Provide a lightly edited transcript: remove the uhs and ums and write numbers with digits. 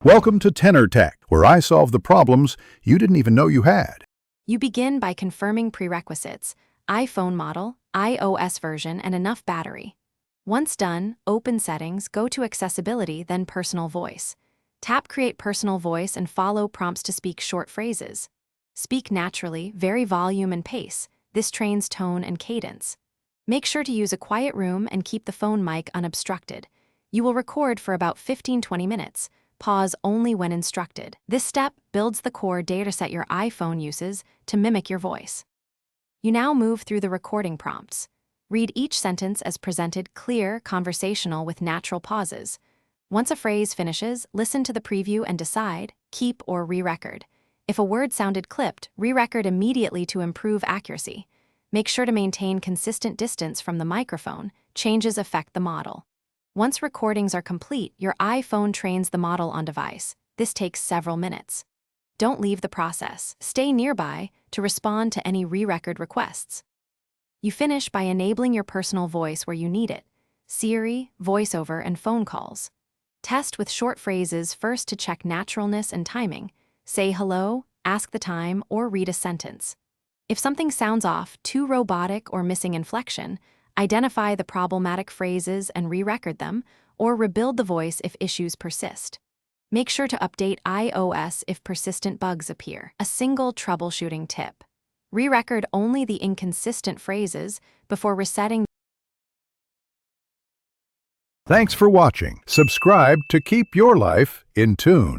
Welcome to Tenor Tech, where I solve the problems you didn't even know you had. You begin by confirming prerequisites: iPhone model, iOS version, and enough battery. Once done, open Settings, go to Accessibility, then Personal Voice. Tap Create Personal Voice and follow prompts to speak short phrases. Speak naturally, vary volume and pace. This trains tone and cadence. Make sure to use a quiet room and keep the phone mic unobstructed. You will record for about 15-20 minutes. Pause only when instructed. This step builds the core dataset your iPhone uses to mimic your voice. You now move through the recording prompts. Read each sentence as presented, clear, conversational with natural pauses. Once a phrase finishes, listen to the preview and decide, keep or re-record. If a word sounded clipped, re-record immediately to improve accuracy. Make sure to maintain consistent distance from the microphone. Changes affect the model. Once recordings are complete, your iPhone trains the model on device. This takes several minutes. Don't leave the process. Stay nearby to respond to any re-record requests. You finish by enabling your personal voice where you need it: Siri, VoiceOver, and phone calls. Test with short phrases first to check naturalness and timing. Say hello, ask the time, or read a sentence. If something sounds off, too robotic, or missing inflection, identify the problematic phrases and re-record them, or rebuild the voice if issues persist. Make sure to update iOS if persistent bugs appear. A single troubleshooting tip: re-record only the inconsistent phrases before resetting. Thanks for watching. Subscribe to keep your life in tune.